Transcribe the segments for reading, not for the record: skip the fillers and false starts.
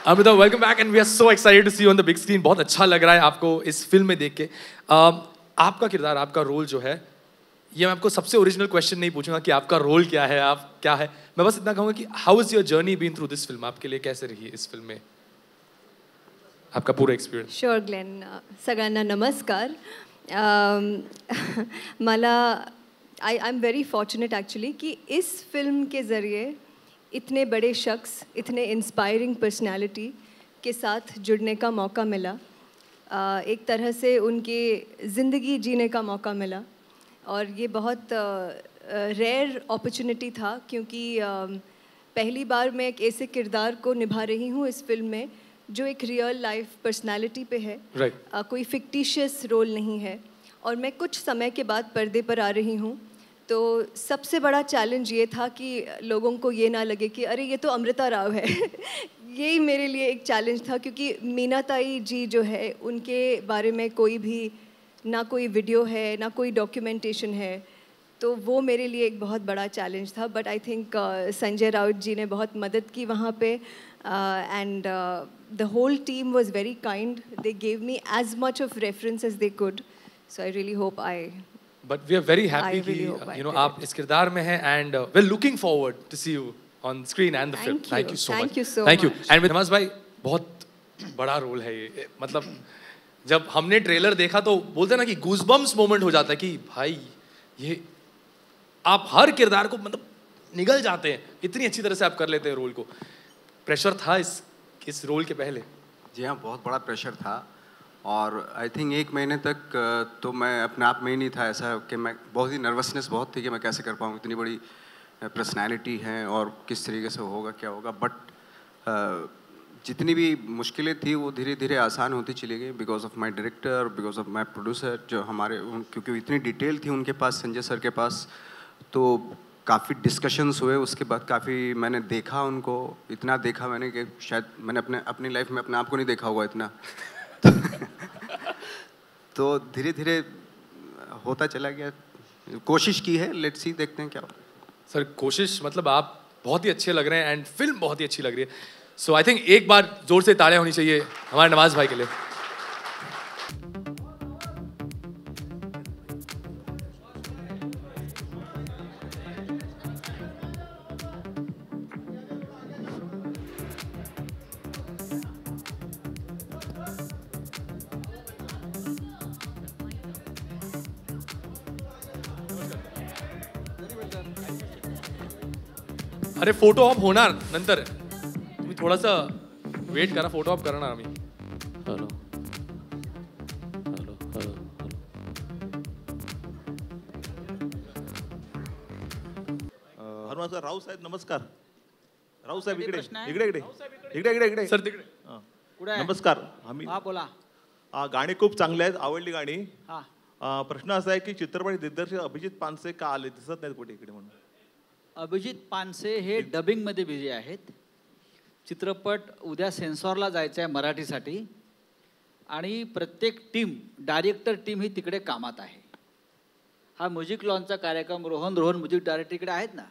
Amitabh, welcome back and we are so excited to see you on the big screen. बहुत अच्छा लग रहा है आपको इस फिल्म में देख के। आपका किरदार, आपका रोल जो है, ये मैं आपको सबसे ओरिजिनल क्वेश्चन नहीं पूछूंगा कि आपका रोल क्या है, आप क्या है। मैं बस इतना कहूंगा कि how is your journey been through this film? आपके लिए कैसे रही इस फिल्म में आपका पूरा एक्सपिरियंस? श्योर ग्लेन, सगळ्यांना नमस्कार. मला I am very fortunate actually कि इस फिल्म के ज़रिए इतने बड़े शख्स, इतने इंस्पायरिंग पर्सनालिटी के साथ जुड़ने का मौका मिला. एक तरह से उनकी ज़िंदगी जीने का मौका मिला और ये बहुत रेयर अपॉर्चुनिटी था क्योंकि पहली बार मैं एक ऐसे किरदार को निभा रही हूँ इस फिल्म में जो एक रियल लाइफ पर्सनालिटी पे है. कोई फिक्टिशियस रोल नहीं है और मैं कुछ समय के बाद पर्दे पर आ रही हूँ. तो सबसे बड़ा चैलेंज ये था कि लोगों को ये ना लगे कि अरे ये तो अमृता राव है. यही मेरे लिए एक चैलेंज था क्योंकि मीनाताई जी जो है उनके बारे में कोई भी ना कोई वीडियो है ना कोई डॉक्यूमेंटेशन है. तो वो मेरे लिए एक बहुत बड़ा चैलेंज था. But I think Sanjay Raut ji ने बहुत मदद की वहाँ पे and the whole team was very kind. They gave me as much of reference as they could. So I really hope I But we are very happy कि आप इस किरदार में हैं and we're looking forward to see you on screen and the film. Thank you so much. Thank you so Thank you. much. And नवाज़ भाई, बहुत बड़ा role है ये. मतलब जब हमने ट्रेलर देखा तो बोलते हैं ना कि गूज़बम्स मोमेंट हो जाता है कि भाई ये आप हर किरदार को मतलब निगल जाते हैं, इतनी अच्छी तरह से आप कर लेते हैं रोल को. प्रेशर था इस रोल के पहले? जी हाँ, बहुत बड़ा प्रेशर था और आई थिंक 1 महीने तक तो मैं अपने आप में ही नहीं था. ऐसा कि मैं बहुत ही नर्वसनेस बहुत थी कि मैं कैसे कर पाऊँ, इतनी बड़ी पर्सनैलिटी है और किस तरीके से होगा क्या होगा. बट जितनी भी मुश्किलें थी वो धीरे धीरे आसान होती चली गई because of my director, because of my producer जो हमारे क्योंकि इतनी डिटेल थी उनके पास, संजय सर के पास. तो काफ़ी डिस्कशंस हुए. उसके बाद काफ़ी मैंने देखा उनको, इतना देखा मैंने कि शायद मैंने अपनी लाइफ में अपने आप को नहीं देखा होगा इतना. तो धीरे धीरे होता चला गया. कोशिश की है, लेट्स सी, देखते हैं क्या होता है. सर कोशिश मतलब आप बहुत ही अच्छे लग रहे हैं एंड फिल्म बहुत ही अच्छी लग रही है. सो आई थिंक एक बार जोर से तालियां होनी चाहिए हमारे नवाज़ भाई के लिए. अरे फोटो ऑफ होणार नंतर, तुम्ही थोडासा वेट करा. फोटो ऑफ करणार आम्ही. Hello hello hello Hanuman sir, Rao साहेब नमस्कार. राव साहेब इकडे इकडे इकडे इकडे इकडे इकडे सर तिकडे. कुठे? नमस्कार. आम्ही बोला. गाणी खूप चांगली आहेत, आवडली गाणी. हा. प्रश्न असा आहे की चित्रपट दिग्दर्शक अभिजित पानसे का आले, दिसत नाहीत कुठे इकडे म्हणून? अभिजित पानसे हे डबिंगमध्ये बिझी आहेत. चित्रपट उद्या सेन्सॉरला जायचं आहे मराठीसाठी आणि प्रत्येक टीम, डायरेक्टर टीम ही तिकडे कामात आहे. हा म्युझिक लॉन्चचा कार्यक्रम रोहन म्युझिक डायरेक्टर इकडे आहेत ना.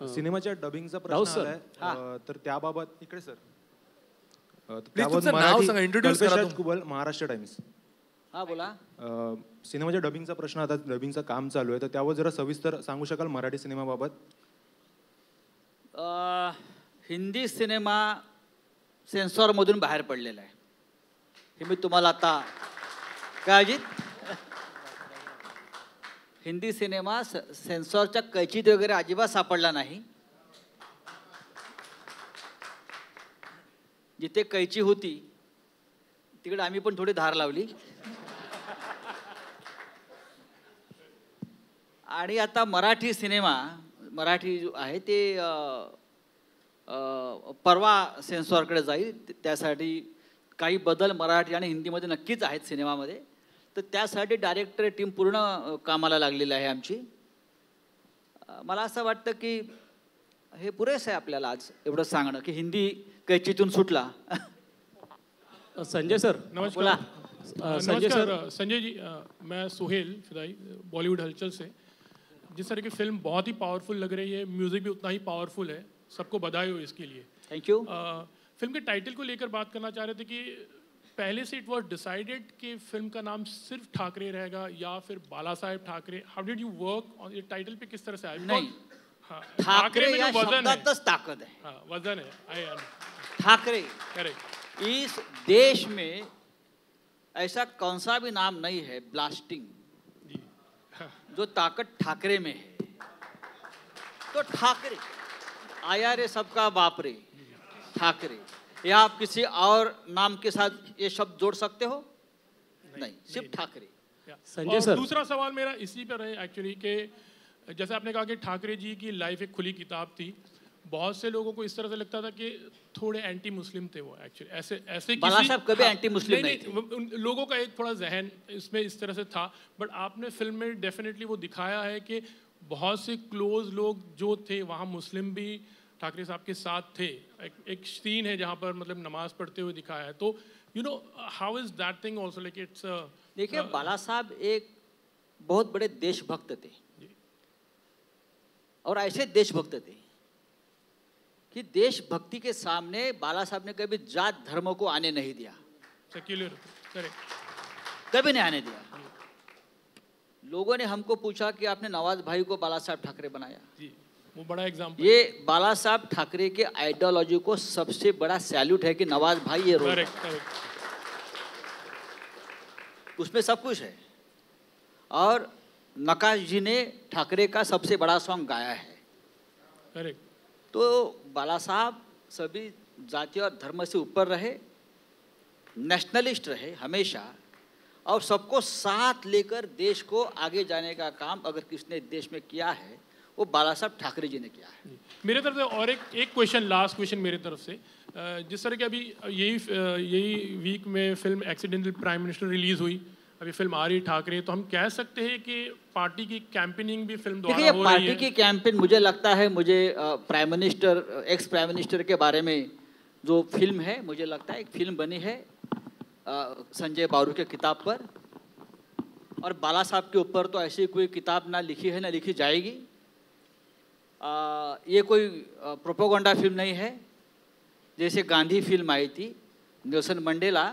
सिनेमाच्या डबिंगचा राऊत प्रश्न सर. आलाय तर त्याबाबत इकडे सर Please तुमचं नाव सांगा, introduce करा कल्पेश तुम्ही. कुबल, महाराष्ट्र टाइम्स. हा बोला. सिनेमाच्या डबिंगचा प्रश्न आता डबिंगचं काम चालू आहे तर त्यावर जरा सविस्तर सांगू शकाल मराठी सिनेमाबाबत? हिंदी सिनेमा सेन्सॉरमधून बाहेर पडलेला आहे हे मी तुम्हाला आता काय अजित हिंदी सिनेमा सेन्सॉरच्या कैचीत वगैरे अजिबात सापडला नाही. जिथे कैची होती तिकडे आम्ही पण थोडी धार लावली आणि आता मराठी सिनेमा मराठी जो आहे ते परवा सेन्सॉरकडे जाईल. त्यासाठी काही बदल मराठी आणि हिंदीमध्ये नक्कीच आहेत सिनेमामध्ये. तर त्यासाठी डायरेक्टर टीम पूर्ण कामाला लागलेली आहे आमची. मला असं वाटतं की हे पुरेसं आहे आपल्याला आज एवढं सांगणं की हिंदी कैचीतून सुटला. संजय सर बोला. संजय सर. नमस्कार संजय जी, मैं सुहेल फिदाई बॉलीवुड हलचल से. जिस तरह की फिल्म बहुत ही पावरफुल लग रही है, म्यूजिक भी उतना ही पावरफुल है, सबको बधाई हो इसके लिए. Thank you. फिल्म के टाइटल को लेकर बात करना चाह रहे थे कि पहले से इट वाज डिसाइडेड कि फिल्म का नाम सिर्फ ठाकरे रहेगा या फिर Balasaheb Thackeray. How did you work on ये टाइटल पे, किस तरह से आया? नहीं, हाँ, ठाकरे में या जो वजन है, शब्दातच ताकद है. हाँ वजन है. आई ठाकरे करेक्ट. इस देश में ऐसा कौन सा भी नाम नहीं है ब्लास्टिंग जो ताकत ठाकरे में है. तो ठाकरे आया रे सबका बाप रे ठाकरे. या आप किसी और नाम के साथ ये शब्द जोड़ सकते हो? नहीं, सिर्फ ठाकरे. संजय और सर. दूसरा सवाल मेरा इसी पर है एक्चुअली कि जैसे आपने कहा कि ठाकरे जी की लाइफ एक खुली किताब थी. बहुत से लोगों को इस तरह से लगता था कि थोड़े एंटी मुस्लिम थे वो एक्चुअली. ऐसे बाला साहब कभी एंटी मुस्लिम नहीं थे. उन लोगों का एक थोड़ा जहन इसमें इस तरह से था. बट आपने फिल्म में डेफिनेटली वो दिखाया है कि बहुत से क्लोज लोग जो थे वहाँ मुस्लिम भी ठाकरे साहब के साथ थे. एक सीन है जहाँ पर मतलब नमाज पढ़ते हुए दिखाया है. तो you know how is that thing also like it's. देखिए बाला साहब एक बहुत बड़े देशभक्त थे और ऐसे देशभक्त थे कि देशभक्ति के सामने बाला साहब ने कभी जात धर्म को आने नहीं दिया. सेक्युलर. करेक्ट. कभी नहीं आने दिया. लोगों ने हमको पूछा कि आपने नवाज भाई को बाला साहब ठाकरे बनाया. जी, वो बड़ा एग्जाम्पल. ये बाला साहब ठाकरे के आइडियोलॉजी को सबसे बड़ा सैल्यूट है कि नवाज भाई ये रोल. Correct correct. उसमें सब कुछ है. और नकाश जी ने ठाकरे का सबसे बड़ा सॉन्ग गाया है. करेक्ट. तो बाला साहब सभी जाति और धर्म से ऊपर रहे, नेशनलिस्ट रहे हमेशा, और सबको साथ लेकर देश को आगे जाने का काम अगर किसने देश में किया है वो बाला साहब ठाकरे जी ने किया है. मेरे तरफ से और एक क्वेश्चन, लास्ट क्वेश्चन मेरे तरफ से. जिस तरह की अभी यही वीक में film accidental prime minister release हुई, अभी फिल्म आ रही ठाकरे, तो हम कह सकते हैं कि पार्टी की कैंपेनिंग भी फिल्म द्वारा हो रही है. पार्टी की कैंपेन मुझे लगता है, मुझे prime minister ex prime minister के बारे में जो फिल्म है, मुझे लगता है एक फिल्म बनी है संजय बारू के किताब पर, और बाला साहब के ऊपर तो ऐसी कोई किताब ना लिखी है ना लिखी जाएगी. ये कोई प्रोपोगंडा फिल्म नहीं है. जैसे गांधी फिल्म आई थी, नेल्सन मंडेला,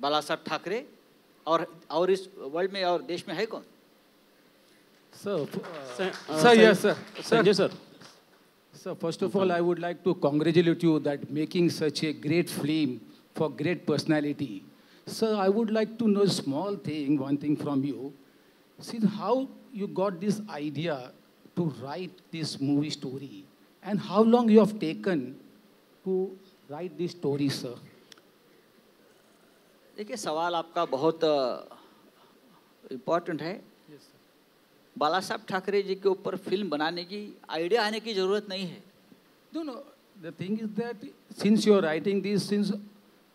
बाला साहब ठाकरे, और इस वर्ल्ड में और देश में है कौन? Sir, yes, sir. Sanjay sir. Sir, first of all, I would like to congratulate you that making such a great film for great personality. Sir, I would like to know a small thing, one thing from you. See how you got this idea to write this movie story, and how long you have taken to write this story, sir? देखिए सवाल आपका बहुत important है. बाला साहब ठाकरे जी के ऊपर film बनाने की आइडिया आने की जरूरत नहीं है. No. The thing is that since you are writing this, since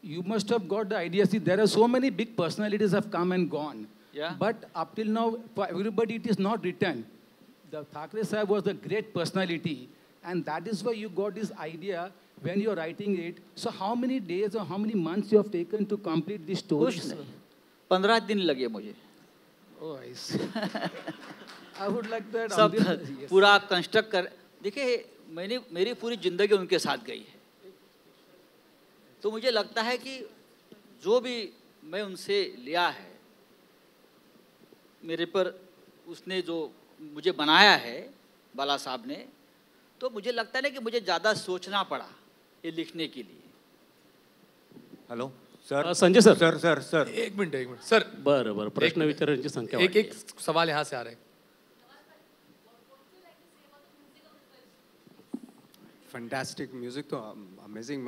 you must have got the idea. See, there are so many big personalities have come and gone. Yeah. But up till now, for everybody, it is not written. The Thakre Sahib was a great personality, and that is why you got this idea when you are writing it. So how many days or how many months you have taken to complete this story? कुछ नहीं, 15 दिन लगे मुझे. Oh, I see. I would like that. सब yes. पूरा construct कर. देखिए मेरी पूरी ज़िंदगी उनके साथ गई है, तो मुझे लगता है कि जो भी मैं उनसे लिया है, मेरे पर उसने जो मुझे बनाया है बाला साहब ने, तो मुझे लगता है ना कि मुझे ज़्यादा सोचना पड़ा ये लिखने के लिए। Hello sir, Sanjay sir. Sir sir sir एक मिनिट सर. बरं बरं, प्रश्न विचारण्याची संख्या एक एक सवाल यहाँ से आ रहे हैं. फैंटास्टिक म्यूज़िक तो अमेजिंग.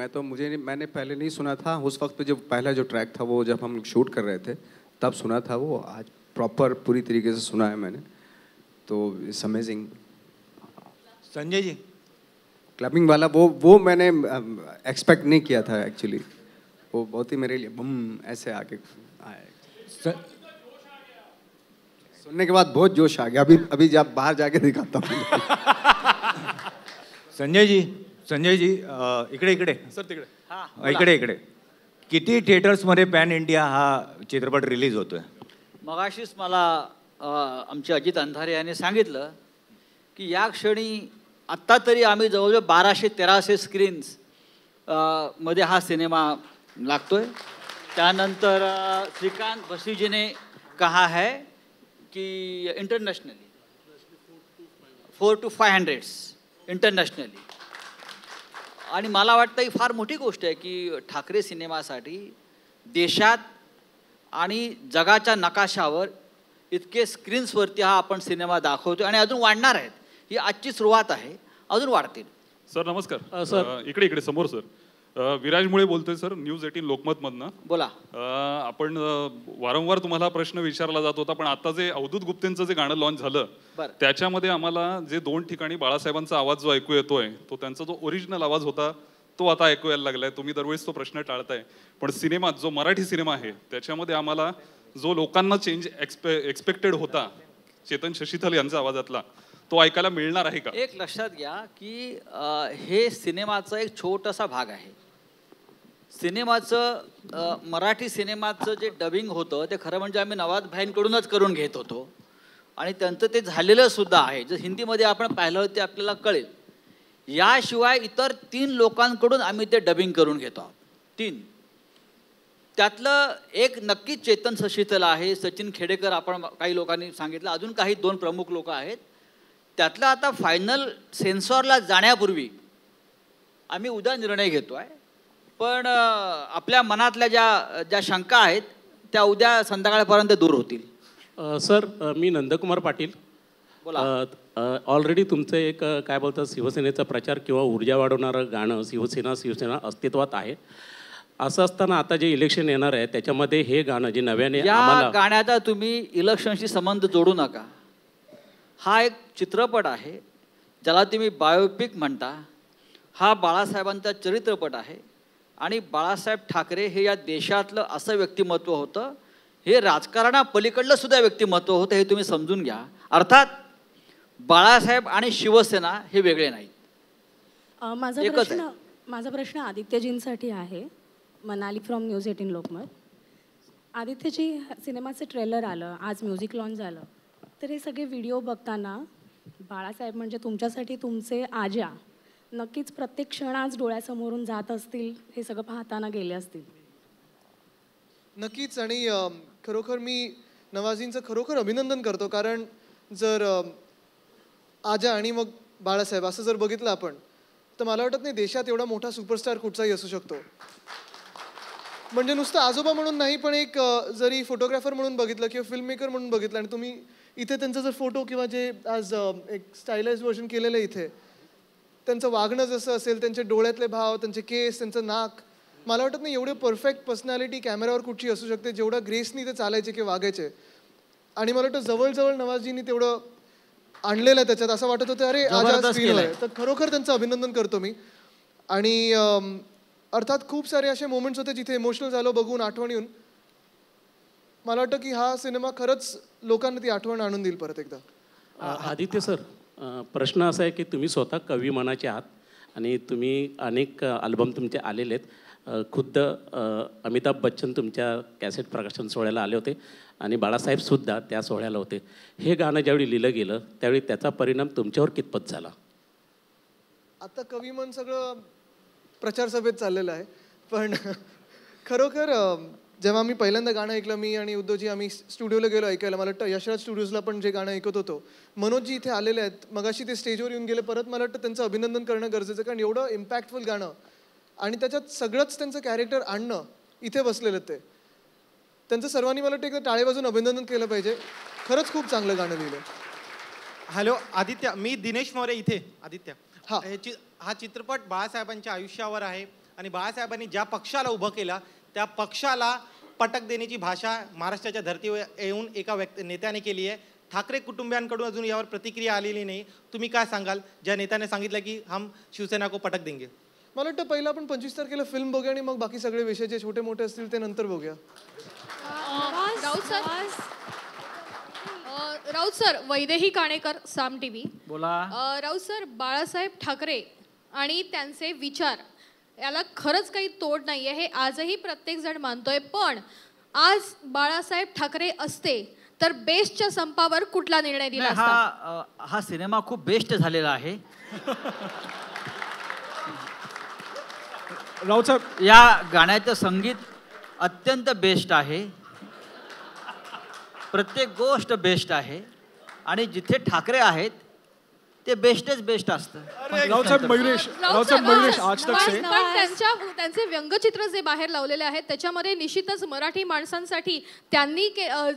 मैंने पहले नहीं सुना था उस वक्त पे, जब पहला जो ट्रैक था वो जब हम शूट कर रहे थे तब सुना था वो. आज प्रॉपर पूरी तरीके से सुना है मैंने, तो it's amazing. Sanjay ji, clubbing वाला वो मैंने एक्सपेक्ट नहीं किया था एक्चुअली. वो बहुत ही मेरे लिए बम ऐसे आके आया. सुनने के बाद बहुत जोश आ गया. अभी जब बाहर जाके दिखाता हूँ. संजय जी, इकडे इकडे सर तिकडे. इकडे किती थिएटर्समध्ये पॅन इंडिया हा चित्रपट रिलीज होतोय? मगाशीच मला आमचे अजित अंधारे यांनी सांगितलं की या क्षणी आत्ता तरी आम्ही जवळजवळ 1200-1300 स्क्रीन्स मध्ये हा सिनेमा लागतोय. त्यानंतर श्रीकांत भसीजीने कहा है की इंटरनॅशनली 400 to 500 इंटरनॅशनली. आणि मला वाटतं ही फार मोठी गोष्ट आहे की ठाकरे सिनेमासाठी देशात आणि जगाच्या नकाशावर इतके स्क्रीन्सवरती हा आपण सिनेमा दाखवतो आणि अजून वाढणार आहेत. ही आजची सुरुवात आहे, अजून वाढतील. सर नमस्कार. सर. इकडे समोर सर. विराज मुळे बोलतोय सर, न्यूज 18 लोकमतमधनं. बोला. आपण वारंवार तुम्हाला प्रश्न विचारला जात होता, पण आता जे अवधूत गुप्तेंचं जे गाणं लॉन्च झालं त्याच्यामध्ये आम्हाला जे 2 ठिकाणी बाळासाहेबांचा आवाज जो ऐकू येतोय तो त्यांचा जो ओरिजिनल आवाज होता तो आता ऐकू यायला लागलाय. तुम्ही दरवेळेस तो प्रश्न टाळताय, पण सिनेमात जो मराठी सिनेमा आहे त्याच्यामध्ये आम्हाला जो लोकांना चेंज एक्सपेक्टेड होता चेतन शशीथल यांचा आवाजातला, तो ऐकायला मिळणार आहे का? एक लक्षात घ्या की हे सिनेमाचा एक छोटासा भाग आहे. सिनेमाचं मराठी सिनेमाचं जे डबिंग होतं ते खरं म्हणजे आम्ही नवाज भाईंकडूनच करून घेत होतो आणि त्यांचं ते झालेलं सुद्धा आहे. जर हिंदीमध्ये आपण पाहिलं ते आपल्याला कळेल. याशिवाय इतर 3 लोकांकडून आम्ही ते डबिंग करून घेतो आहोत. 3 त्यातलं एक नक्कीच चेतन शशीथल आहे, सचिन खेडेकर आपण काही लोकांनी सांगितलं, अजून काही 2 प्रमुख लोक आहेत. त्यातलं आता फायनल सेन्सॉरला जाण्यापूर्वी आम्ही उद्या निर्णय घेतो आहे, पण आपल्या मनातल्या ज्या शंका आहेत त्या उद्या संध्याकाळपर्यंत दूर होतील. सर मी नंदकुमार पाटील. बोला. ऑलरेडी तुमचं एक काय बोलतात शिवसेनेचा प्रचार किंवा ऊर्जा वाढवणारं गाणं शिवसेना अस्तित्वात आहे. असं असताना आता जे इलेक्शन येणार आहे त्याच्यामध्ये हे गाणं जे नव्याने या गाण्याचा तुम्ही इलेक्शनशी संबंध जोडू नका. हा एक चित्रपट आहे ज्याला तुम्ही बायोपिक म्हणता. हा बाळासाहेबांचा चरित्रपट आहे आणि बाळासाहेब ठाकरे हे या देशातलं असं व्यक्तिमत्व होतं, हे राजकारणापलीकडलं सुद्धा व्यक्तिमत्व होतं, हे तुम्ही समजून घ्या. अर्थात बाळासाहेब आणि शिवसेना हे वेगळे नाहीत. माझा प्रश्न आदित्यजींसाठी आहे. मनाली फ्रॉम न्यूज 18 लोकमत. आदित्यजी, सिनेमाचं ट्रेलर आलं, आज म्युझिक लॉन्च झालं, तर हे सगळे व्हिडिओ बघताना बाळासाहेब म्हणजे तुमच्यासाठी तुमचे आजा नक्कीच प्रत्येक क्षण आज डोळ्यासमोरून जात असतील, हे सगळं पाहताना गेले असतील. नक्कीच. आणि खरोखर मी नवाजींचं खरोखर अभिनंदन करतो, कारण जर आजा आणि मग बाळासाहेब असं जर बघितलं आपण, तर मला वाटत नाही देशात एवढा मोठा सुपरस्टार कुठचाही असू शकतो. म्हणजे नुसतं आजोबा म्हणून नाही, पण एक जरी फोटोग्राफर म्हणून बघितलं किंवा फिल्म मेकर म्हणून बघितलं आणि तुम्ही इथे त्यांचा जर फोटो किंवा जे आज एक स्टायलाइज वर्जन केलेलं आहे इथे, त्यांचं वागणं जसं असेल, त्यांचे डोळ्यातले भाव, त्यांचे केस, त्यांचं नाक, मला वाटत नाही एवढे परफेक्ट पर्सनॅलिटी कॅमेऱ्यावर कुठची असू शकते जेवढा ग्रेसनी ते चालायचे किंवा वागायचे. आणि मला वाटतं जवळजवळ नवाजींनी तेवढं आणलेलं आहे त्याच्यात. असं वाटत होतं अरे आज स्क्रीनवर आहे. तर खरोखर त्यांचं अभिनंदन करतो मी. आणि अर्थात खूप सारे असे मोमेंट्स होते जिथे इमोशनल झालो बघून, आठवण येऊन. मला वाटतं की हा सिनेमा खरंच लोकांना ती आठवण आणून देईल परत एकदा. आदित्य सर, प्रश्न असा आहे की तुम्ही स्वतः कवी मनाचे आहात आणि तुम्ही अनेक अल्बम तुमचे आलेले आहेत. खुद्द अमिताभ बच्चन तुमच्या कॅसेट प्रकाशन सोहळ्याला आले होते आणि बाळासाहेबसुद्धा त्या सोहळ्याला होते. हे गाणं ज्यावेळी लिहिलं गेलं त्यावेळी त्याचा परिणाम तुमच्यावर कितपत झाला? आता कविमन सगळं प्रचार सभेत चाललेलं आहे. पण खरोखर जेव्हा मी पहिल्यांदा गाणं ऐकलं, मी आणि उद्धवजी आम्ही स्टुडिओला गेलो ऐकायला. मला वाटतं यशराज स्टुडिओजला पण जे गाणं ऐकत होतो, मनोजजी इथे आलेले आहेत, मगाशी ते स्टेजवर येऊन गेले परत. मला वाटतं त्यांचं अभिनंदन करणं गरजेचं, कारण एवढं इम्पॅक्टफुल गाणं आणि त्याच्यात सगळंच त्यांचं कॅरेक्टर आणणं, इथे बसलेलं ते त्यांचं सर्वांनी मला वाटतं एकदा टाळे वाजून अभिनंदन केलं पाहिजे. खरंच खूप चांगलं गाणं लिहिलं. हॅलो आदित्य, मी दिनेश मोरे इथे. आदित्य, हा चित्रपट बाळासाहेबांच्या आयुष्यावर आहे आणि बाळासाहेबांनी ज्या पक्षाला उभं केलं त्या पक्षाला पटक देण्याची भाषा महाराष्ट्राच्या धर्तीवर येऊन एका नेत्याने केली आहे. ठाकरे कुटुंबियांकडून अजून यावर प्रतिक्रिया आलेली नाही. तुम्ही काय सांगाल ज्या नेत्याने सांगितलं की हम शिवसेना को पटक देंगे? मला वाटतं पहिलं आपण 25 तारखेला फिल्म बघूया आणि मग बाकी सगळे विषय जे छोटे मोठे असतील ते नंतर बघूया. राऊत सर, वैदेही काणेकर, साम टीव्ही. बोला. राऊत सर, बाळासाहेब ठाकरे आणि त्यांचे विचार याला खरंच काही तोड नाहीये, हे आजही प्रत्येक जण मानतोय. पण आज बाळासाहेब ठाकरे असते तर बेस्टच्या संपावर कुठला निर्णय दिला असता? हा सिनेमा खूप बेस्ट झालेला आहे. राऊत साहेब, या गाण्याचं संगीत अत्यंत बेस्ट आहे. प्रत्येक गोष्ट बेस्ट आहे आणि जिथे ठाकरे आहेत ते बेस्टच बेस्ट असतं. राऊत साहेब मयुरेश, आज तक से पण त्यांचे व्यंगचित्र जे बाहेर लावलेले आहेत त्याच्यामध्ये निश्चितच मराठी माणसांसाठी त्यांनी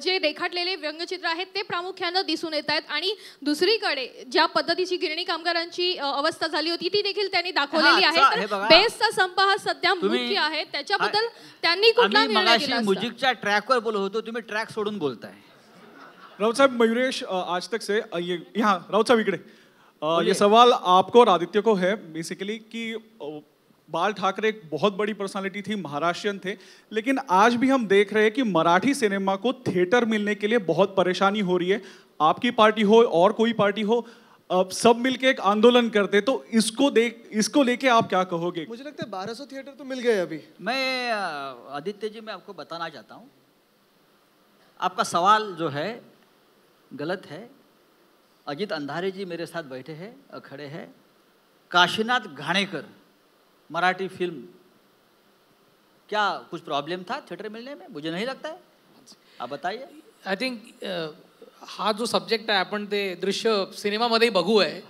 जे रेखाटलेले व्यंगचित्र आहेत ते प्रामुख्यानं दिसून येत आहेत. आणि दुसरीकडे ज्या पद्धतीची गिरणी कामगारांची अवस्था झाली होती ती देखील त्यांनी दाखवलेली आहे. बेस्टचा संप हा सध्या मुख्य आहे, त्याच्याबद्दल त्यांनी कुठला निर्णय दिला असता? म्युझिकच्या ट्रॅकवर बोलत होतो, तुम्ही ट्रॅक सोडून बोलताय. राउत साहब, मयूरेश आज तक से यहाँ राउत साहब इकड़े ये सवाल आपको और आदित्य को है बेसिकली कि बाल ठाकरे एक बहुत बड़ी पर्सनालिटी थी, महाराष्ट्रियन थे, लेकिन आज भी हम देख रहे हैं कि मराठी सिनेमा को थिएटर मिलने के लिए बहुत परेशानी हो रही है. आपकी पार्टी हो और कोई पार्टी हो, सब मिलके एक आंदोलन करते, तो इसको लेके आप क्या कहोगे? मुझे लगता है 1200 थिएटर तो मिल गए अभी. मैं आदित्य जी, मैं आपको बताना चाहता हूँ, आपका सवाल जो है गलत है. अजित अंधारे जी मेरे साथ बैठे हैं, खड़े हैं. काशीनाथ घाणेकर, मराठी फिल्म, क्या कुछ प्रॉब्लम था थिएटर मिलने में? मुझे नहीं लगता है. आप बताइए. आय थिंक हा जो सब्जेक्ट आहे आपण ते दृश्य सिनेमामध्ये बघू आहे,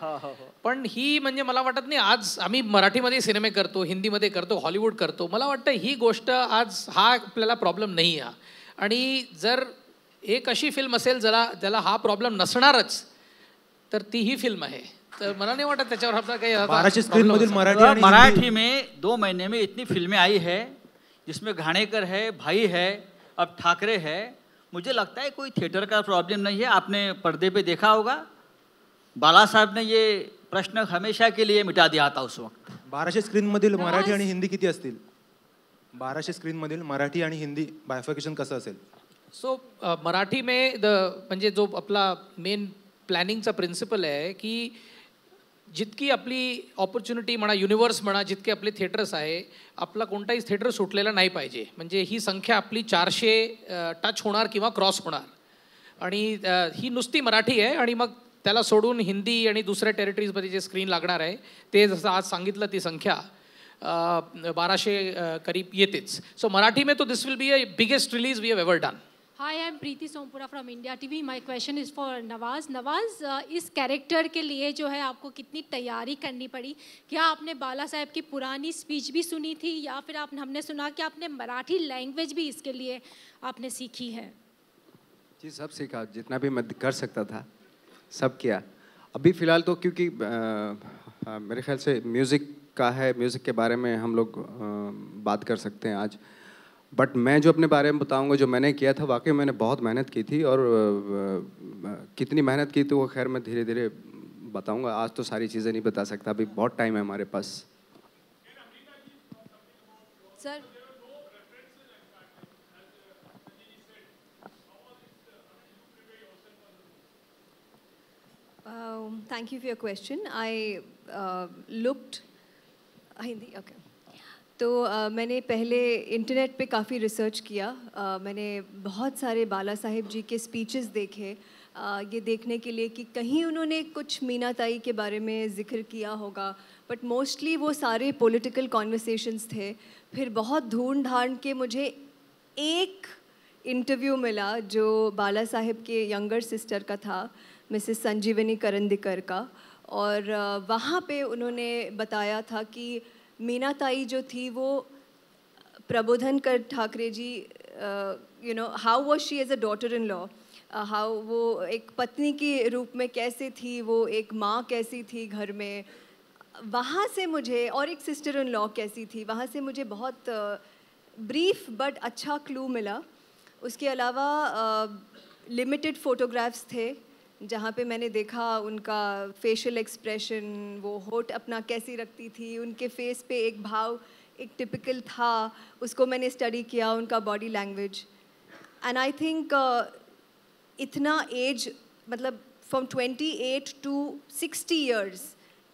पण ही म्हणजे मला वाटत नाही आज आम्ही मराठीमध्ये सिनेमे करतो, हिंदीमध्ये करतो, हॉलिवूड करतो, मला वाटतं ही गोष्ट आज हा आपल्याला प्रॉब्लेम नाही आहे. आणि जर एक अशी फिल्म असेल ज्याला हा प्रॉब्लेम नसणारच तर ती ही फिल्म आहे. तर मला नाही वाटत त्याच्यावर आपला काही मराठी में 2 महीने में इतनी फिल्में आई है जिसमें घाणेकर है, भाई है, अब ठाकरे है. मुझे लगता है कोई थिएटर का प्रॉब्लम नहीं है. आपने पर्दे पे देखा होगा, बाला साहब ने ये प्रश्न हमेशा के लिए मिटा दिया था उस वक्त. 1200 स्क्रीनमधील मराठी आणि हिंदी किती असतील? 1200 स्क्रीनमधील मराठी आणि हिंदी बायफिकेशन कसं असेल? सो मराठी में म्हणजे जो आपला मेन प्लॅनिंगचा प्रिन्सिपल आहे की जितकी आपली ऑपॉर्च्युनिटी म्हणा, युनिवर्स म्हणा, जितके आपले थिएटर्स आहे, आपला कोणताही थिएटर सुटलेला नाही पाहिजे. म्हणजे ही संख्या आपली 400 टच होणार किंवा क्रॉस होणार. आणि ही नुसती मराठी आहे आणि मग त्याला सोडून हिंदी आणि दुसऱ्या टेरिटरीजमध्ये जे स्क्रीन लागणार आहे ते जसं आज सांगितलं ती संख्या 1200 करीब येतेच. सो मराठी में तो this will be a biggest release we have ever done. Hi, I'm Preeti Sompura from India TV. My question is for Nawaz. Nawaz, इस कैरेक्टर के लिए जो है आपको कितनी तैयारी करनी पड़ी? क्या आपने बाला साहब की पुरानी स्पीच भी सुनी थी या फिर हमने सुना कि आपने मराठी लैंग्वेज भी इसके लिए आपने सीखी है? जी, सब सीखा, जितना भी मैं कर सकता था सब किया. अभी फ़िलहाल तो क्योंकि मेरे ख्याल से म्यूज़िक का है, म्यूज़िक के बारे में हम लोग बात कर सकते हैं आज. बट मैं जो अपने बारे में बताऊंगा, जो मैंने किया था, वाकई मैंने बहुत मेहनत की थी. और कितनी मेहनत की तो वो खैर मैं धीरे धीरे बताऊंगा. आज तो सारी चीज़ें नहीं बता सकता, अभी बहुत टाइम है हमारे पास. Sir, thank you for your question. I looked Hindi, okay. तो मैंने पहले इंटरनेट पे काफ़ी रिसर्च किया. मैंने बहुत सारे बाला साहेब जी के स्पीचेस देखे. ये देखने के लिए कि कहीं उन्होंने कुछ मीना ताई के बारे में जिक्र किया होगा, बट मोस्टली वो सारे पॉलिटिकल कॉन्वर्सेशंस थे। फिर बहुत ढूंढ ढांड के मुझे एक इंटरव्यू मिला जो बाला साहेब के यंगर सिस्टर का था, मिसेस संजीवनी करंदीकर का, और वहाँ पे उन्होंने बताया था कि मीना ताई जो थी वो Prabodhankar Thackeray ji, you know, how was she as a daughter in law, हाउ वो एक पत्नी के रूप में कैसे थी, वो एक माँ कैसी थी घर में, वहाँ से मुझे, और एक सिस्टर इन लॉ कैसी थी, वहाँ से मुझे बहुत ब्रीफ बट अच्छा क्लू मिला। उसके अलावा लिमिटेड फ़ोटोग्राफ्स थे जहाँ पे मैंने देखा उनका फेशियल एक्सप्रेशन, वो होठ अपना कैसी रखती थी, उनके फेस पे एक भाव एक टिपिकल था, उसको मैंने स्टडी किया, उनका body language. And I think इतना एज, मतलब फ्रॉम 28 to 60 years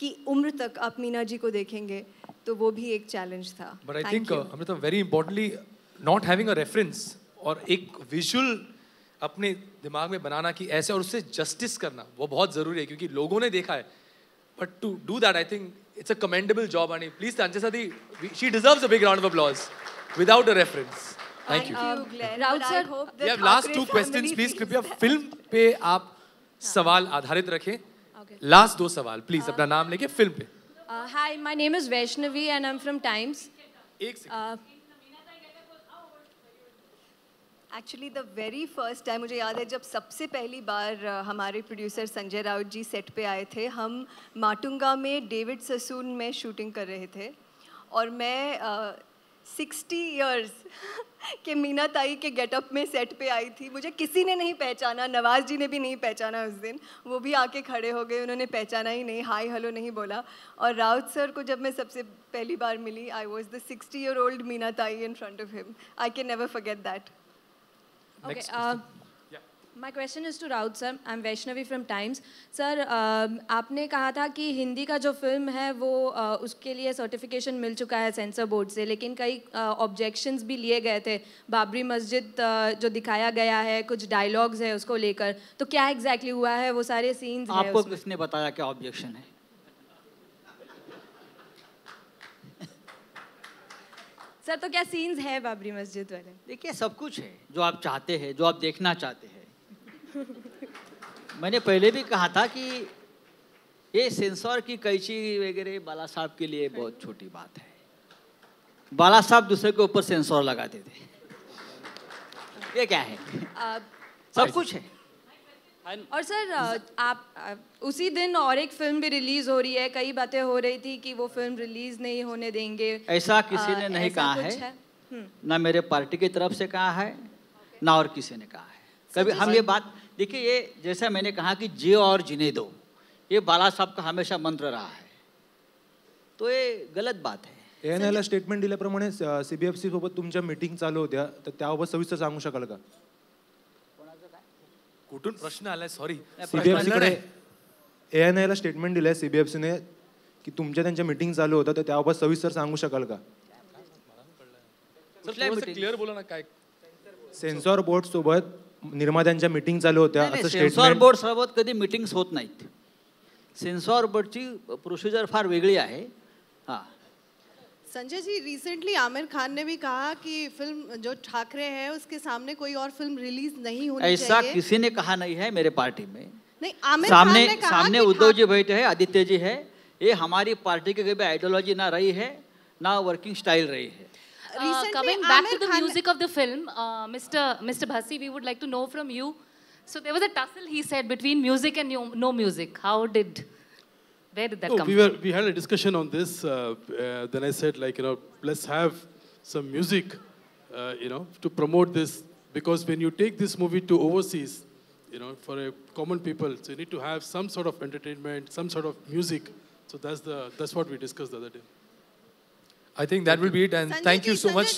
की उम्र तक आप मीना जी को देखेंगे तो वो भी एक चैलेंज था। But I think Amrita, very importantly not having a reference और एक विजुअल अपने दिमाग में बनाना कि ऐसे, और उससे जस्टिस करना वो बहुत ज़रूरी है क्योंकि लोगों ने देखा है। But to do that I think it's a commendable job. आणि प्लीज त्यांच्यासाठी she deserves a big round of applause without a reference. Thank you. Raut sir, we have last 2 questions, please कृपया फिल्म पे आप सवाल आधारित रखें। लास्ट 2 सवाल please, अपना नाम लेके फिल्म पे। Hi, my name is Vaishnavi and I'm from Times. Actually the very first time मुझे याद है जब सबसे पहली बार हमारे प्रोड्यूसर संजय राउत जी सेट पे आए थे। हम माटुंगा में डेविड ससून में शूटिंग कर रहे थे और मैं 60 इयर्स के मीना ताई के गेटअप में सेट पे आई थी। मुझे किसी ने नहीं पहचाना, नवाज जी ने भी नहीं पहचाना उस दिन। वो भी आके खड़े हो गए, उन्होंने पहचाना ही नहीं, हाय हेलो नहीं बोला। और राउत सर को जब मैं सबसे पहली बार मिली, I was the 60-year-old Meena ताई in front of him. I can never forget that. Okay, my question is to Raut sir. I'm Vaishnavi from Times. Sir, आपने कहा था कि हिंदी का जो फिल्म है वो उसके लिए सर्टिफिकेशन मिल चुका है सेंसर बोर्ड से, लेकिन कई ऑब्जेक्शंस भी लिए गए थे। बाबरी मस्जिद जो दिखाया गया है, कुछ डायलॉग्स है उसको लेकर, तो क्या एग्जैक्टली हुआ है? वो सारे सीन्स हैं आपको किसने बताया क्या ऑब्जेक्शन है? सर, तो क्या सीन्स है बाबरी मस्जिद वाले? देखिए, सब कुछ है जो आप चाहते हैं, जो आप देखना चाहते हैं। मैंने पहले भी कहा था कि ये सेंसर की कैंची वगैरह बाला साहब के लिए बहुत छोटी बात है। बाला साहब दूसरे के ऊपर सेंसर लगाते थे। ये क्या है? सब कुछ है। और सर, आप उसी दिन और एक फिल्म भी रिलीज हो रही है, कई बातें हो रही थी कि वो फिल्म रिलीज नहीं होने देंगे। ऐसा किसी ने नहीं कहा है, ना मेरे पार्टी की तरफ से कहा है, ना और किसी ने कहा है। कभी हम ये बात, देखिए, ये जैसा मैंने कहा कि जियो और जीने दो, ये बाला साहब का हमेशा मंत्र रहा है, तो ये गलत बात है। ANI ला स्टेटमेंट दिल्याप्रमाणे CBFC सोबत तुमच्या मीटिंग चालू होत्या, तर त्याबाबत सविस्तर सांगू शकाल का? कुठून प्रश्न आलाय? सॉरी, CBFC कडे ANI ला स्टेटमेंट दिलंय CBFC ने की तुमच्या त्यांच्या मीटिंग चालू होतं, तर त्याबाबत सविस्तर सांगू शकाल का? क्लिअर बोला ना काय? सेन्सॉर बोर्ड सोबत निर्मात्यांच्या मीटिंग चालू होत्या असं सेन्सॉर स्टेटमेंट। बोर्ड सोबत कधी मीटिंग्स होत नाहीत। सेन्सॉर बोर्डची प्रोसिजर फार वेगळी आहे। हाँ, संजय जी, रिसेंटली आमिर खान ने भी कहा कि फिल्म जो ठाकरे है उसके सामने कोई और फिल्म रिलीज नहीं होनी ऐसा चाहिए। किसी ने कहा नहीं है मेरे पार्टी में। नहीं, आमिर खान ने कहा सामने कि उद्धव जी बैठे हैं, आदित्य जी है। ये हमारी पार्टी की कभी आइडियोलॉजी ना रही है, ना वर्किंग स्टाइल रही है। Coming back to the music of the film, Mr. Bhasi, we would like to know from you. So there was a tussle, he said, between music and no music. Where did that come from? We had a discussion on this. Then I said, let's have some music, to promote this. Because when you take this movie to overseas, for a common people, so you need to have some sort of entertainment, some sort of music. So that's what we discussed the other day. I think that will be it, and thank you so much.